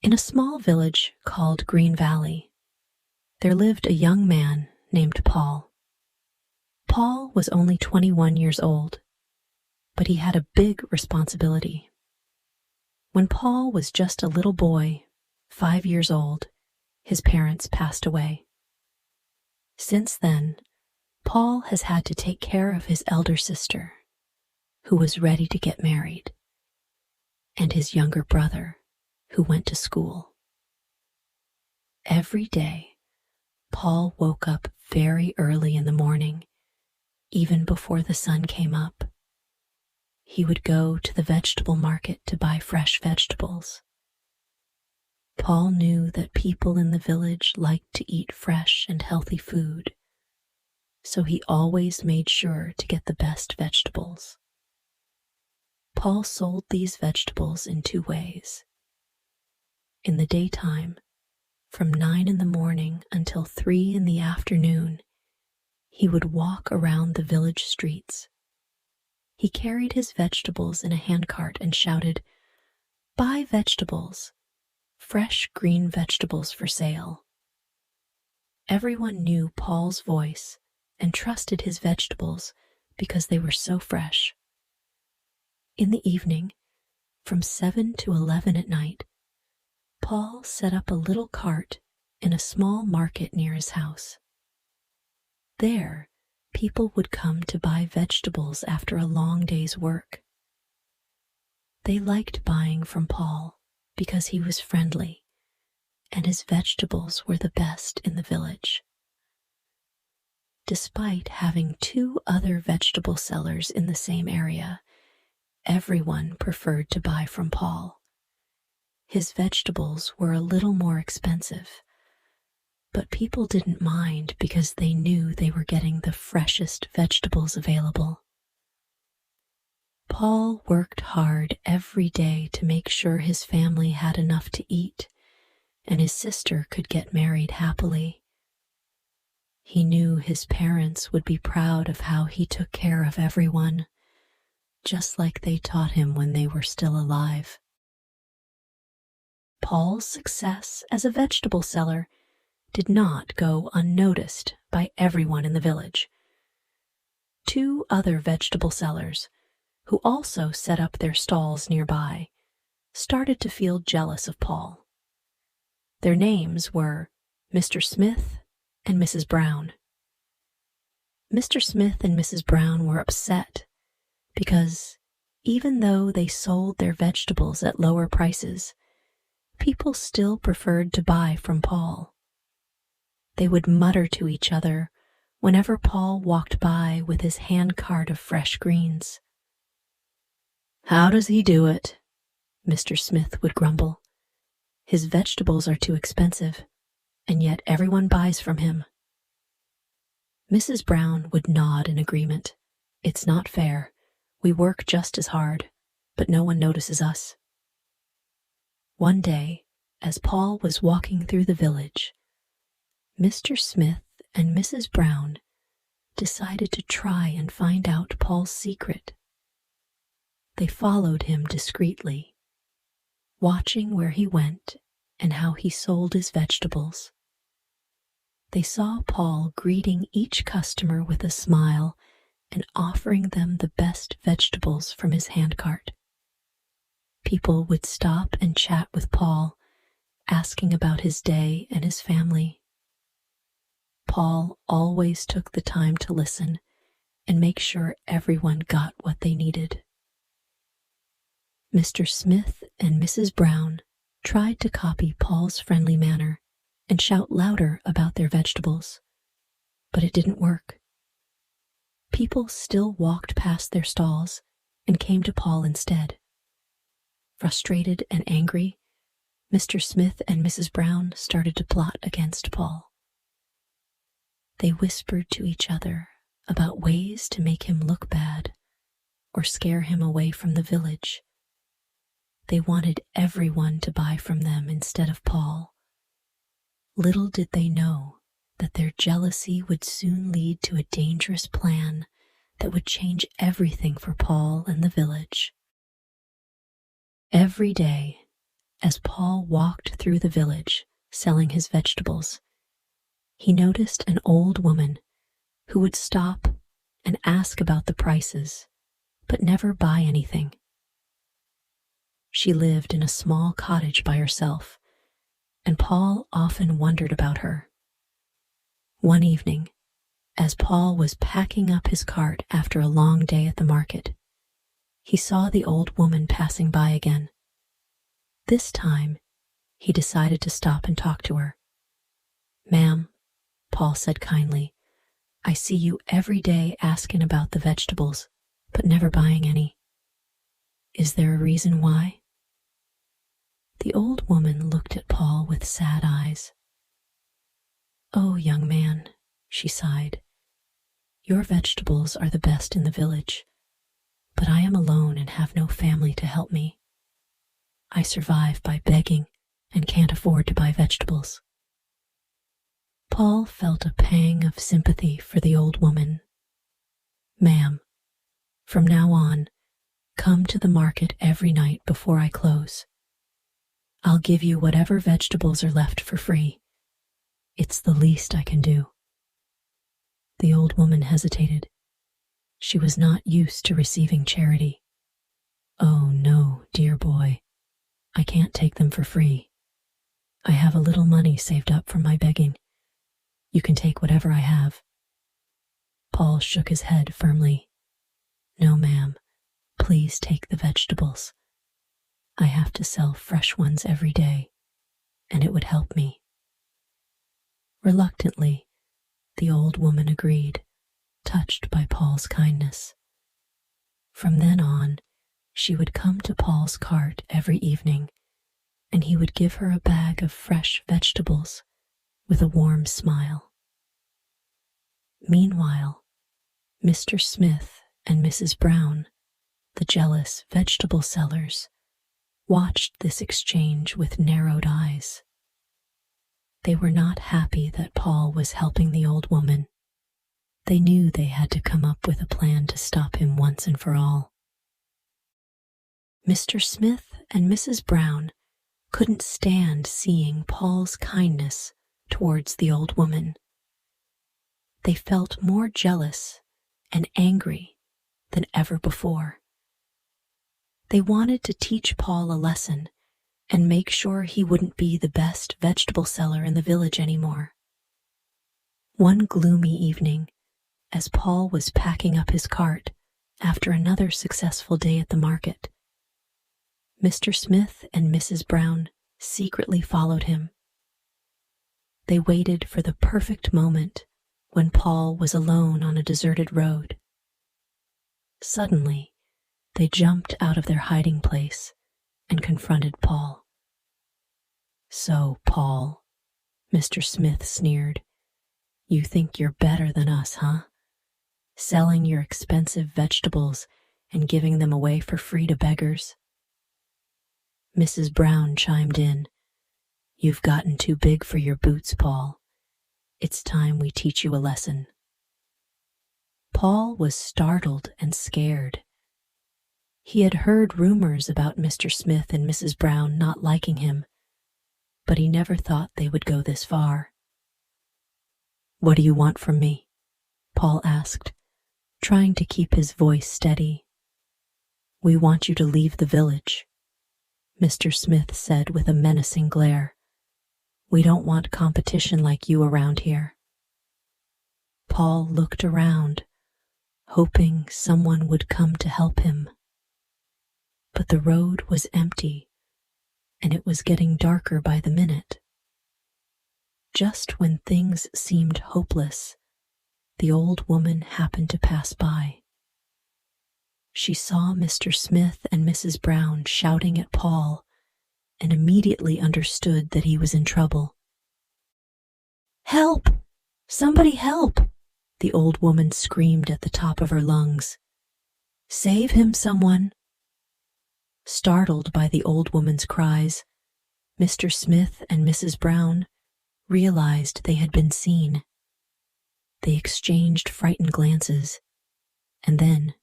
In a small village called Green Valley, there lived a young man named Paul. Paul was only 21 years old, but he had a big responsibility. When Paul was just a little boy, 5 years old, his parents passed away. Since then, Paul has had to take care of his elder sister, who was ready to get married, and his younger brother, who went to school. Every day, Paul woke up very early in the morning, even before the sun came up. He would go to the vegetable market to buy fresh vegetables. Paul knew that people in the village liked to eat fresh and healthy food, so he always made sure to get the best vegetables. Paul sold these vegetables in 2 ways. In the daytime, from 9 in the morning until 3 in the afternoon, he would walk around the village streets. He carried his vegetables in a handcart and shouted, "Buy vegetables, fresh green vegetables for sale." Everyone knew Paul's voice and trusted his vegetables because they were so fresh. In the evening, from 7 to 11 at night, Paul set up a little cart in a small market near his house. There, people would come to buy vegetables after a long day's work. They liked buying from Paul because he was friendly, and his vegetables were the best in the village. Despite having 2 other vegetable sellers in the same area, everyone preferred to buy from Paul. His vegetables were a little more expensive, but people didn't mind because they knew they were getting the freshest vegetables available. Paul worked hard every day to make sure his family had enough to eat and his sister could get married happily. He knew his parents would be proud of how he took care of everyone, just like they taught him when they were still alive. Paul's success as a vegetable seller did not go unnoticed by everyone in the village. 2 other vegetable sellers, who also set up their stalls nearby, started to feel jealous of Paul. Their names were Mr. Smith and Mrs. Brown. Mr. Smith and Mrs. Brown were upset because, even though they sold their vegetables at lower prices, people still preferred to buy from Paul. They would mutter to each other whenever Paul walked by with his handcart of fresh greens. "How does he do it?" Mr. Smith would grumble. "His vegetables are too expensive, and yet everyone buys from him." Mrs. Brown would nod in agreement. "It's not fair. We work just as hard, but no one notices us." One day, as Paul was walking through the village, Mr. Smith and Mrs. Brown decided to try and find out Paul's secret. They followed him discreetly, watching where he went and how he sold his vegetables. They saw Paul greeting each customer with a smile and offering them the best vegetables from his handcart. People would stop and chat with Paul, asking about his day and his family. Paul always took the time to listen and make sure everyone got what they needed. Mr. Smith and Mrs. Brown tried to copy Paul's friendly manner and shout louder about their vegetables, but it didn't work. People still walked past their stalls and came to Paul instead. Frustrated and angry, Mr. Smith and Mrs. Brown started to plot against Paul. They whispered to each other about ways to make him look bad or scare him away from the village. They wanted everyone to buy from them instead of Paul. Little did they know that their jealousy would soon lead to a dangerous plan that would change everything for Paul and the village. Every day, As Paul walked through the village selling his vegetables, he noticed an old woman who would stop and ask about the prices, but never buy anything. She lived in a small cottage by herself, and Paul often wondered about her. One evening, as Paul was packing up his cart after a long day at the market, he saw the old woman passing by again. This time, he decided to stop and talk to her. "Ma'am," Paul said kindly, "I see you every day asking about the vegetables, but never buying any. Is there a reason why?" The old woman looked at Paul with sad eyes. "Oh, young man," she sighed, "your vegetables are the best in the village, but I am alone and have no family to help me. I survive by begging and can't afford to buy vegetables." Paul felt a pang of sympathy for the old woman. "Ma'am, from now on, come to the market every night before I close. I'll give you whatever vegetables are left for free. It's the least I can do." The old woman hesitated. She was not used to receiving charity. "Oh, no, dear boy. I can't take them for free. I have a little money saved up from my begging. You can take whatever I have." Paul shook his head firmly. "No, ma'am. Please take the vegetables. I have to sell fresh ones every day, and it would help me." Reluctantly, the old woman agreed, touched by Paul's kindness. From then on, she would come to Paul's cart every evening, and he would give her a bag of fresh vegetables with a warm smile. Meanwhile, Mr. Smith and Mrs. Brown, the jealous vegetable sellers, watched this exchange with narrowed eyes. They were not happy that Paul was helping the old woman. They knew they had to come up with a plan to stop him once and for all. Mr. Smith and Mrs. Brown couldn't stand seeing Paul's kindness towards the old woman. They felt more jealous and angry than ever before. They wanted to teach Paul a lesson and make sure he wouldn't be the best vegetable seller in the village anymore. One gloomy evening, as Paul was packing up his cart after another successful day at the market, Mr. Smith and Mrs. Brown secretly followed him. They waited for the perfect moment when Paul was alone on a deserted road. Suddenly, they jumped out of their hiding place and confronted Paul. "So, Paul," Mr. Smith sneered, "you think you're better than us, huh? Selling your expensive vegetables and giving them away for free to beggars?" Mrs. Brown chimed in, "You've gotten too big for your boots, Paul. It's time we teach you a lesson." Paul was startled and scared. He had heard rumors about Mr. Smith and Mrs. Brown not liking him, but he never thought they would go this far. "What do you want from me?" Paul asked, trying to keep his voice steady. "We want you to leave the village," Mr. Smith said with a menacing glare. "We don't want competition like you around here." Paul looked around, hoping someone would come to help him. But the road was empty, and it was getting darker by the minute. Just when things seemed hopeless, the old woman happened to pass by. She saw Mr. Smith and Mrs. Brown shouting at Paul and immediately understood that he was in trouble. "Help! Somebody help!" the old woman screamed at the top of her lungs. "Save him, someone!" Startled by the old woman's cries, Mr. Smith and Mrs. Brown realized they had been seen. They exchanged frightened glances, and then,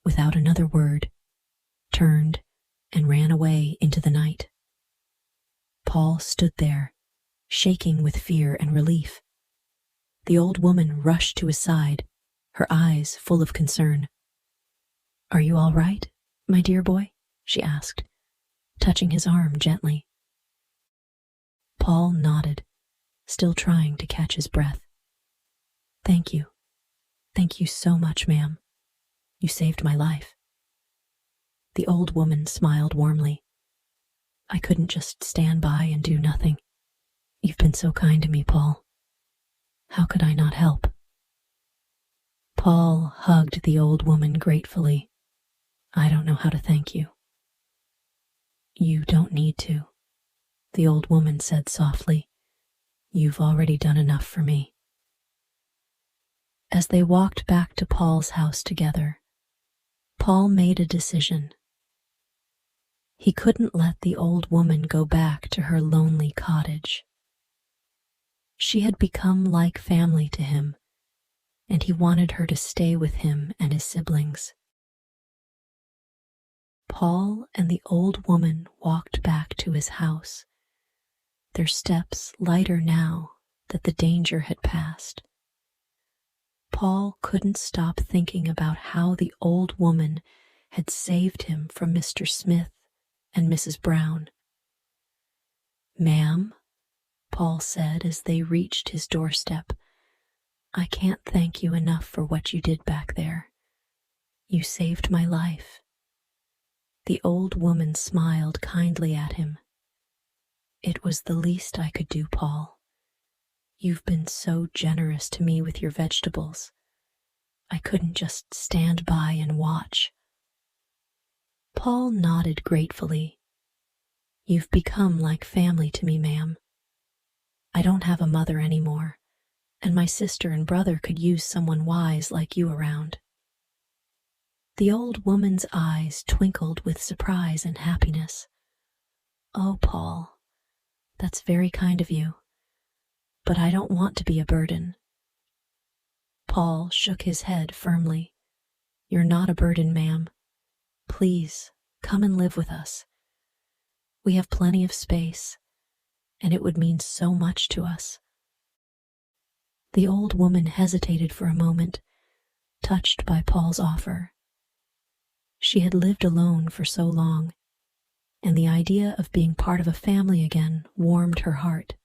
without another word, turned and ran away into the night. Paul stood there, shaking with fear and relief. The old woman rushed to his side, her eyes full of concern. "Are you all right, my dear boy?" she asked, touching his arm gently. Paul nodded, still trying to catch his breath. "Thank you. Thank you so much, ma'am. You saved my life." The old woman smiled warmly. "I couldn't just stand by and do nothing. You've been so kind to me, Paul. How could I not help?" Paul hugged the old woman gratefully. "I don't know how to thank you." "You don't need to," the old woman said softly. "You've already done enough for me." As they walked back to Paul's house together, Paul made a decision. He couldn't let the old woman go back to her lonely cottage. She had become like family to him, and he wanted her to stay with him and his siblings. Paul and the old woman walked back to his house, their steps lighter now that the danger had passed. Paul couldn't stop thinking about how the old woman had saved him from Mr. Smith and Mrs. Brown. "Ma'am," Paul said as they reached his doorstep, "I can't thank you enough for what you did back there. You saved my life." The old woman smiled kindly at him. "It was the least I could do, Paul. You've been so generous to me with your vegetables. I couldn't just stand by and watch." Paul nodded gratefully. "You've become like family to me, ma'am. I don't have a mother anymore, and my sister and brother could use someone wise like you around." The old woman's eyes twinkled with surprise and happiness. "Oh, Paul, that's very kind of you, but I don't want to be a burden." Paul shook his head firmly. "You're not a burden, ma'am. Please, come and live with us. We have plenty of space, and it would mean so much to us." The old woman hesitated for a moment, touched by Paul's offer. She had lived alone for so long, and the idea of being part of a family again warmed her heart.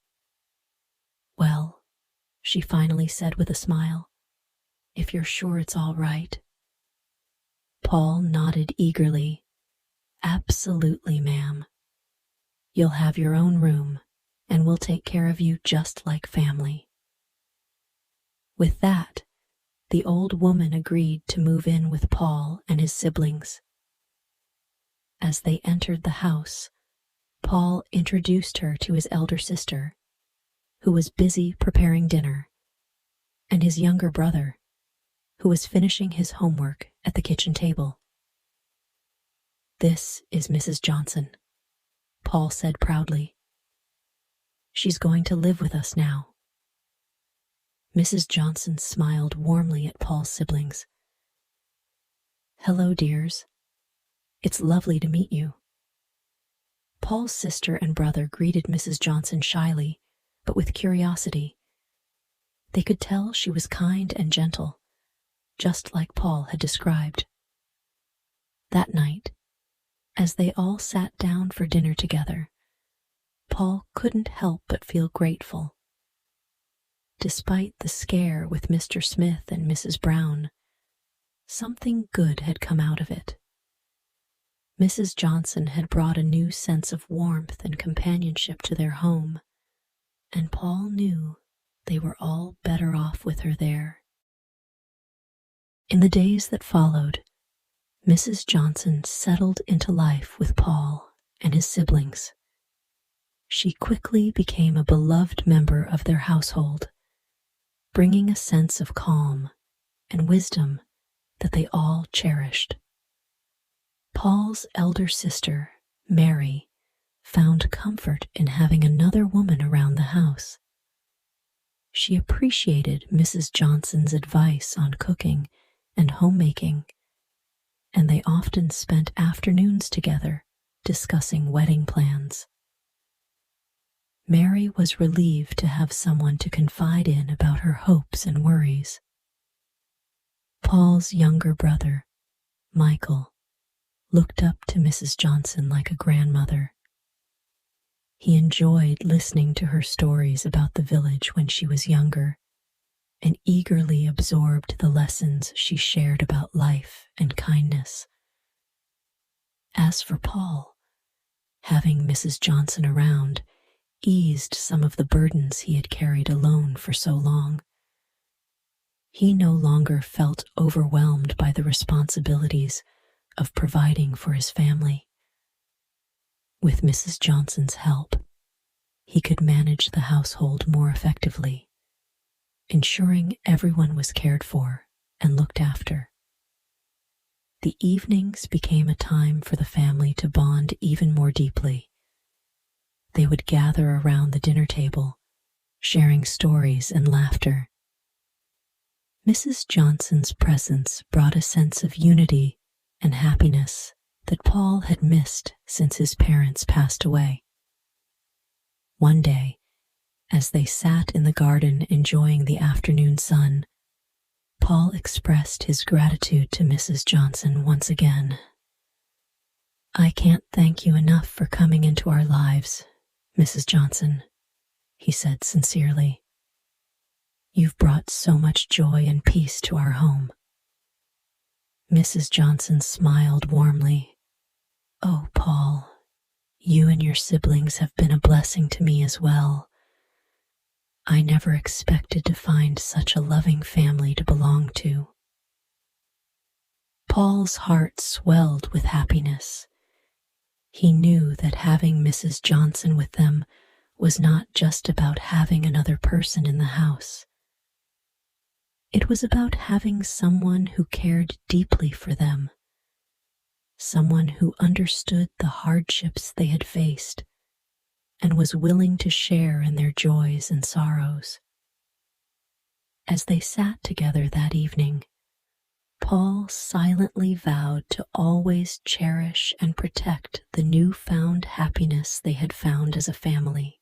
"Well," she finally said with a smile, "if you're sure it's all right." Paul nodded eagerly. "Absolutely, ma'am. You'll have your own room, and we'll take care of you just like family." With that, the old woman agreed to move in with Paul and his siblings. As they entered the house, Paul introduced her to his elder sister, who was busy preparing dinner, and his younger brother, who was finishing his homework at the kitchen table. "This is Mrs. Johnson," Paul said proudly. "She's going to live with us now." Mrs. Johnson smiled warmly at Paul's siblings. "Hello, dears. It's lovely to meet you." Paul's sister and brother greeted Mrs. Johnson shyly, but with curiosity. They could tell she was kind and gentle, just like Paul had described. That night, as they all sat down for dinner together, Paul couldn't help but feel grateful. Despite the scare with Mr. Smith and Mrs. Brown, something good had come out of it. Mrs. Johnson had brought a new sense of warmth and companionship to their home, and Paul knew they were all better off with her there. In the days that followed, Mrs. Johnson settled into life with Paul and his siblings. She quickly became a beloved member of their household, bringing a sense of calm and wisdom that they all cherished. Paul's elder sister, Mary, found comfort in having another woman around the house. She appreciated Mrs. Johnson's advice on cooking and homemaking, and they often spent afternoons together discussing wedding plans. Mary was relieved to have someone to confide in about her hopes and worries. Paul's younger brother, Michael, looked up to Mrs. Johnson like a grandmother. He enjoyed listening to her stories about the village when she was younger and eagerly absorbed the lessons she shared about life and kindness. As for Paul, having Mrs. Johnson around eased some of the burdens he had carried alone for so long. He no longer felt overwhelmed by the responsibilities of providing for his family. With Mrs. Johnson's help, he could manage the household more effectively, ensuring everyone was cared for and looked after. The evenings became a time for the family to bond even more deeply. They would gather around the dinner table, sharing stories and laughter. Mrs. Johnson's presence brought a sense of unity and happiness that Paul had missed since his parents passed away. One day, as they sat in the garden enjoying the afternoon sun, Paul expressed his gratitude to Mrs. Johnson once again. "I can't thank you enough for coming into our lives, Mrs. Johnson," he said sincerely. "You've brought so much joy and peace to our home." Mrs. Johnson smiled warmly. "Oh, Paul, you and your siblings have been a blessing to me as well. I never expected to find such a loving family to belong to." Paul's heart swelled with happiness. He knew that having Mrs. Johnson with them was not just about having another person in the house. It was about having someone who cared deeply for them, someone who understood the hardships they had faced and was willing to share in their joys and sorrows. As they sat together that evening, Paul silently vowed to always cherish and protect the newfound happiness they had found as a family.